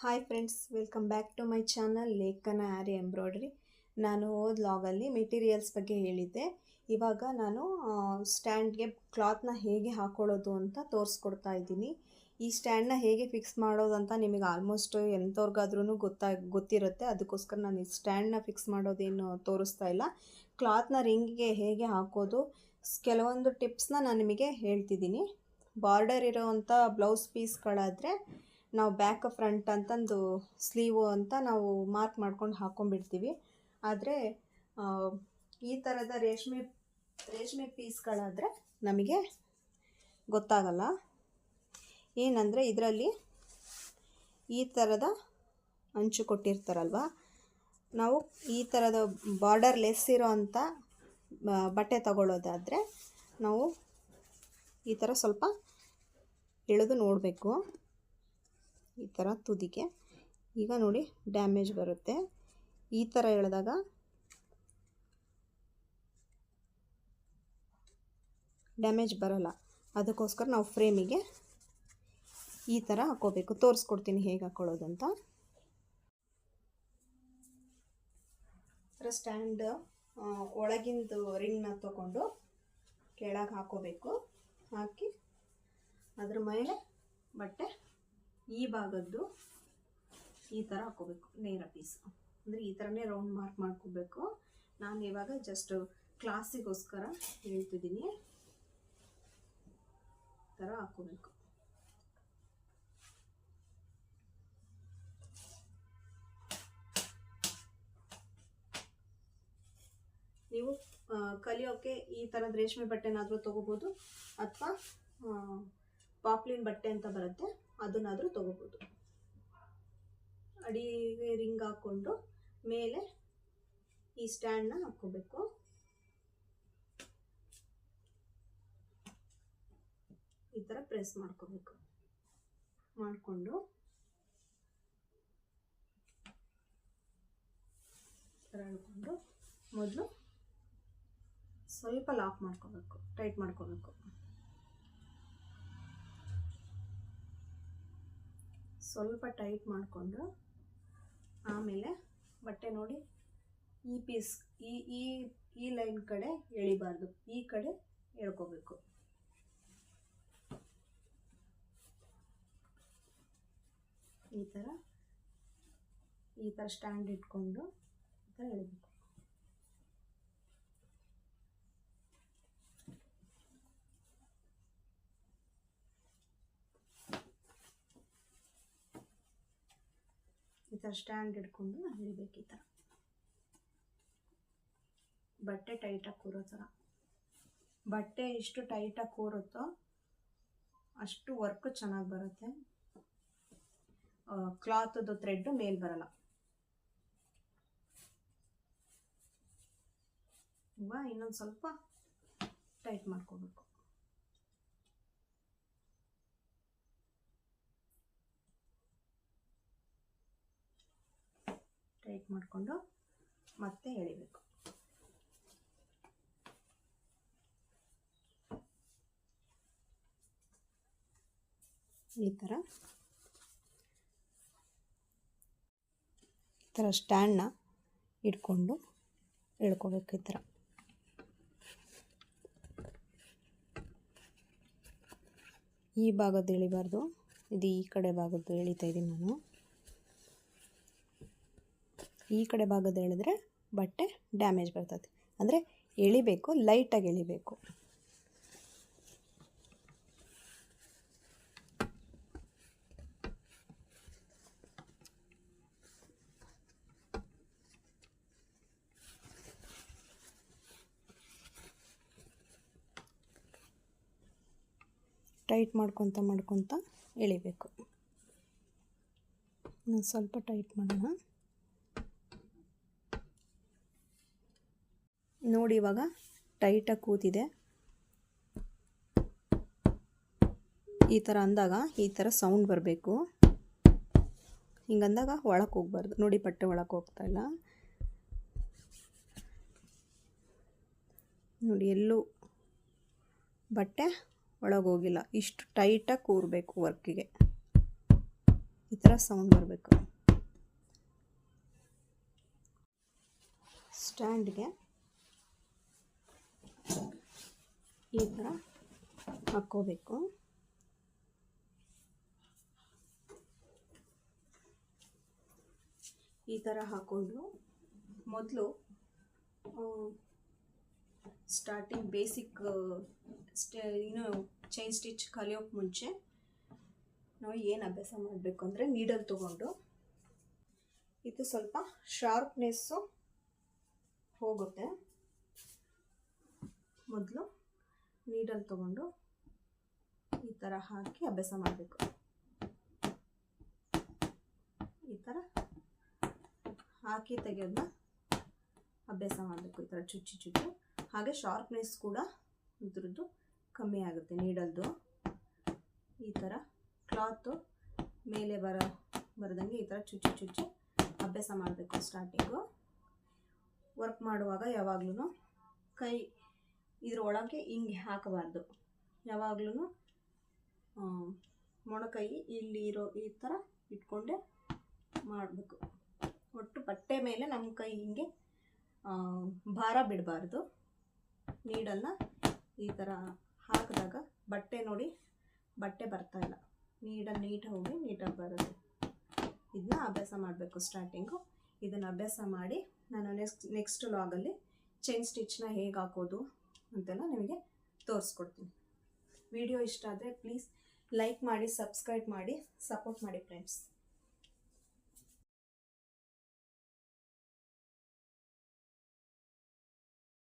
Hi friends, welcome back to my channel Lekhana aari embroidery. ನಾನು ಹೋದ ಲಾಗಲ್ಲಿ materials ಬಗ್ಗೆ ಹೇಳಿದ್ದೆ. ಇವಾಗ ನಾನು ಸ್ಟ್ಯಾಂಡ್ಗೆ ಕ್ಲಾತ್ನ ಹೇಗೆ ಹಾಕೊಳ್ಳೋದು ಅಂತ ತೋರಿಸ್ಕೊಡ್ತಾ ಇದ್ದೀನಿ. ಈ ಸ್ಟ್ಯಾಂಡ್ನ ಹೇಗೆ ಫಿಕ್ಸ್ ಮಾಡೋದು ಅಂತ ನಿಮಗೆ ಆಲ್ಮೋಸ್ಟ್ ಎಂಥವ್ರಿಗಾದ್ರೂ ಗೊತ್ತಿರುತ್ತೆ. ಅದಕ್ಕೋಸ್ಕರ ನಾನು ಈ ಸ್ಟ್ಯಾಂಡ್ನ ಫಿಕ್ಸ್ ಮಾಡೋದೇನು ತೋರಿಸ್ತಾ ಇಲ್ಲ. ಕ್ಲಾತ್ನ ರಿಂಗಿಗೆ ಹೇಗೆ ಹಾಕೋದು ಕೆಲವೊಂದು ಟಿಪ್ಸ್ನ ನಾನು ನಿಮಗೆ ಹೇಳ್ತಿದ್ದೀನಿ. ಬಾರ್ಡರ್ ಇರೋವಂಥ ಬ್ಲೌಸ್ ಪೀಸ್ಗಳಾದರೆ ನಾವು ಬ್ಯಾಕ್ ಫ್ರಂಟ್ ಅಂತಂದು ಸ್ಲೀವು ಅಂತ ನಾವು ಮಾರ್ಕ್ ಮಾಡ್ಕೊಂಡು ಹಾಕ್ಕೊಂಡ್ಬಿಡ್ತೀವಿ. ಆದರೆ ಈ ಥರದ ರೇಷ್ಮೆ ಪೀಸ್ಗಳಾದರೆ ನಮಗೆ ಗೊತ್ತಾಗಲ್ಲ. ಏನಂದರೆ ಇದರಲ್ಲಿ ಈ ಥರದ ಅಂಚು ಕೊಟ್ಟಿರ್ತಾರಲ್ವ, ನಾವು ಈ ಥರದ ಬಾರ್ಡರ್ ಲೆಸ್ ಇರೋ ಅಂಥ ಬಟ್ಟೆ ತಗೊಳ್ಳೋದಾದರೆ ನಾವು ಈ ಥರ ಸ್ವಲ್ಪ ಎಳೆದು ನೋಡಬೇಕು. ಈ ಥರ ತುದಿಗೆ ಈಗ ನೋಡಿ ಡ್ಯಾಮೇಜ್ ಬರುತ್ತೆ. ಈ ಥರ ಎಳೆದಾಗ ಡ್ಯಾಮೇಜ್ ಬರಲ್ಲ. ಅದಕ್ಕೋಸ್ಕರ ನಾವು ಫ್ರೇಮಿಗೆ ಈ ಥರ ಹಾಕೋಬೇಕು. ತೋರಿಸ್ಕೊಡ್ತೀನಿ ಹೇಗೆ ಹಾಕೊಳ್ಳೋದು ಅಂತ. ಸ್ಟ್ಯಾಂಡ್ ಒಳಗಿಂದು ರಿಂಗ್ನ ತಗೊಂಡು ಕೆಳಗೆ ಹಾಕೋಬೇಕು. ಹಾಕಿ ಅದ್ರ ಮೇಲೆ ಬಟ್ಟೆ ಈ ಭಾಗದ್ದು ಈ ಥರ ಹಾಕೋಬೇಕು. ನೇರ ಪೀಸ್ ಅಂದರೆ ಈ ಥರನೇ ರೌಂಡ್ ಮಾರ್ಕ್ ಮಾಡ್ಕೋಬೇಕು. ನಾನು ಇವಾಗ ಜಸ್ಟ್ ಕ್ಲಾಸಿಗೋಸ್ಕರ ಹೇಳ್ತಿದ್ದೀನಿ. ಈ ಥರ ಹಾಕೋಬೇಕು. ನೀವು ಕಲಿಯೋಕ್ಕೆ ಈ ಥರದ ರೇಷ್ಮೆ ಬಟ್ಟೆನಾದರೂ ತೊಗೋಬೋದು, ಅಥವಾ ಪಾಪ್ಲಿನ್ ಬಟ್ಟೆ ಅಂತ ಬರುತ್ತೆ, ಅದನ್ನಾದರೂ ತೊಗೋಬೋದು. ಅಡಿಗೆ ರಿಂಗ್ ಹಾಕ್ಕೊಂಡು ಮೇಲೆ ಈ ಸ್ಟ್ಯಾಂಡ್ನ ಹಾಕ್ಕೋಬೇಕು. ಈ ಥರ ಪ್ರೆಸ್ ಮಾಡ್ಕೋಬೇಕು. ಮಾಡಿಕೊಂಡು ಎಳ್ಕೊಂಡು ಮೊದಲು ಸ್ವಲ್ಪ ಲಾಕ್ ಮಾಡ್ಕೋಬೇಕು, ಟೈಟ್ ಮಾಡ್ಕೋಬೇಕು. ಸ್ವಲ್ಪ ಟೈಟ್ ಮಾಡಿಕೊಂಡು ಆಮೇಲೆ ಬಟ್ಟೆ ನೋಡಿ ಈ ಪೀಸ್ ಈ ಲೈನ್ ಕಡೆ ಎಳಿಬಾರ್ದು, ಈ ಕಡೆ ಎಳ್ಕೋಬೇಕು. ಈ ಥರ ಸ್ಟ್ಯಾಂಡ್ ಇಟ್ಕೊಂಡು ಈ ಥರ ಎಳಿಬೇಕು. ಈ ಥರ ಸ್ಟ್ಯಾಂಡ್ ಹಿಡ್ಕೊಂಡು ಎಳಿಬೇಕು. ಈ ಥರ ಬಟ್ಟೆ ಟೈಟಾಗಿ ಕೂರೋ ಥರ. ಬಟ್ಟೆ ಎಷ್ಟು ಟೈಟಾಗಿ ಕೂರುತ್ತೋ ಅಷ್ಟು ವರ್ಕ್ ಚೆನ್ನಾಗಿ ಬರುತ್ತೆ. ಕ್ಲಾತದು ಥ್ರೆಡ್ ಮೇಲೆ ಬರಲ್ಲ. ಇವಾಗ ಇನ್ನೊಂದು ಸ್ವಲ್ಪ ಟೈಟ್ ಮಾಡ್ಕೋಬೇಕು. ಟೈಟ್ ಮಾಡಿಕೊಂಡು ಮತ್ತೆ ಎಳಿಬೇಕು. ಈ ಥರ ಸ್ಟ್ಯಾಂಡ್ನ ಇಟ್ಕೊಂಡು ಎಳ್ಕೋಬೇಕು. ಈ ಥರ ಈ ಭಾಗದ್ದು ಎಳಿಬಾರ್ದು, ಇದು ಈ ಕಡೆ ಭಾಗದ್ದು ಎಳಿತಾ ಇದ್ದೀನಿ ನಾನು. ಈ ಕಡೆ ಭಾಗದ ಎಳೆದ್ರೆ ಬಟ್ಟೆ ಡ್ಯಾಮೇಜ್ ಬರ್ತದೆ. ಅಂದರೆ ಎಳಿಬೇಕು, ಲೈಟಾಗಿ ಎಳಿಬೇಕು. ಟೈಟ್ ಮಾಡ್ಕೊತ ಎಳಿಬೇಕು. ನಾನು ಸ್ವಲ್ಪ ಟೈಟ್ ಮಾಡೋಣ. ನೋಡಿ ಇವಾಗ ಟೈಟಾಗಿ ಕೂತಿದೆ. ಈ ಥರ ಅಂದಾಗ ಈ ಥರ ಸೌಂಡ್ ಬರಬೇಕು. ಹಿಂಗಂದಾಗ ಒಳಕ್ಕೆ ಹೋಗ್ಬಾರ್ದು. ನೋಡಿ ಬಟ್ಟೆ ಒಳಕ್ಕೆ ಹೋಗ್ತಾ ಇಲ್ಲ. ನೋಡಿ ಎಲ್ಲೂ ಬಟ್ಟೆ ಒಳಗೋಗಿಲ್ಲ. ಇಷ್ಟು ಟೈಟಾಗಿ ಕೂರಬೇಕು ವರ್ಕಿಗೆ. ಈ ಈ ಥರ ಸೌಂಡ್ ಬರಬೇಕು. ಸ್ಟ್ಯಾಂಡ್ಗೆ ಈ ಥರ ಹಾಕ್ಕೋಬೇಕು. ಈ ಥರ ಹಾಕ್ಕೊಂಡು ಮೊದಲು ಸ್ಟಾರ್ಟಿಂಗ್ ಬೇಸಿಕ್ ಚೈನ್ ಸ್ಟಿಚ್ ಕಲಿಯೋಕ್ಕೆ ಮುಂಚೆ ನಾವು ಏನು ಅಭ್ಯಾಸ ಮಾಡಬೇಕು ಅಂದರೆ ನೀಡಲ್ ತೊಗೊಂಡು ಇದು ಸ್ವಲ್ಪ ಶಾರ್ಪ್ನೆಸ್ಸು ಹೋಗುತ್ತೆ. ಮೊದಲು ನೀಡಲ್ ತೊಗೊಂಡು ಈ ಥರ ಹಾಕಿ ಅಭ್ಯಾಸ ಮಾಡಬೇಕು. ಈ ಥರ ಹಾಕಿ ತೆಗೆಯೋದನ್ನ ಅಭ್ಯಾಸ ಮಾಡಬೇಕು. ಈ ಥರ ಚುಚ್ಚಿ ಹಾಗೆ ಶಾರ್ಪ್ನೆಸ್ ಕೂಡ ಇದ್ರದ್ದು ಕಮ್ಮಿ ಆಗುತ್ತೆ ನೀಡಲ್ದು. ಈ ಥರ ಕ್ಲಾತು ಮೇಲೆ ಬರದಂಗೆ ಈ ಥರ ಚುಚ್ಚಿ ಅಭ್ಯಾಸ ಮಾಡಬೇಕು. ಸ್ಟಾರ್ಟಿಂಗು ವರ್ಕ್ ಮಾಡುವಾಗ ಯಾವಾಗಲೂ ಕೈ ಇದ್ರೊಳಗೆ ಹಿಂಗೆ ಹಾಕಬಾರ್ದು. ಯಾವಾಗಲೂ ಮೊಣಕೈ ಇಲ್ಲಿರೋ ಈ ಥರ ಇಟ್ಕೊಂಡೆ ಮಾಡಬೇಕು. ಒಟ್ಟು ಬಟ್ಟೆ ಮೇಲೆ ನಮ್ಮ ಕೈ ಹಿಂಗೆ ಭಾರ ಬಿಡಬಾರ್ದು. ನೀಡನ್ನು ಈ ಥರ ಹಾಕಿದಾಗ ಬಟ್ಟೆ ನೋಡಿ ಬಟ್ಟೆ ಬರ್ತಾಯಿಲ್ಲ, ನೀಟಾಗಿ ಬರೋದು. ಇದನ್ನ ಅಭ್ಯಾಸ ಮಾಡಬೇಕು ಸ್ಟಾರ್ಟಿಂಗು. ಇದನ್ನು ಅಭ್ಯಾಸ ಮಾಡಿ ನಾನು ನೆಕ್ಸ್ಟ್ ಲಾಗಲ್ಲಿ ಚೈನ್ ಸ್ಟಿಚ್ನ ಹೇಗೆ ಹಾಕೋದು ಅಂತೆಲ್ಲ ನಿಮಗೆ ತೋರಿಸ್ಕೊಡ್ತೀನಿ. ವಿಡಿಯೋ ಇಷ್ಟ ಆದರೆ ಪ್ಲೀಸ್ ಲೈಕ್ ಮಾಡಿ, ಸಬ್ಸ್ಕ್ರೈಬ್ ಮಾಡಿ, ಸಪೋರ್ಟ್ ಮಾಡಿ ಫ್ರೆಂಡ್ಸ್.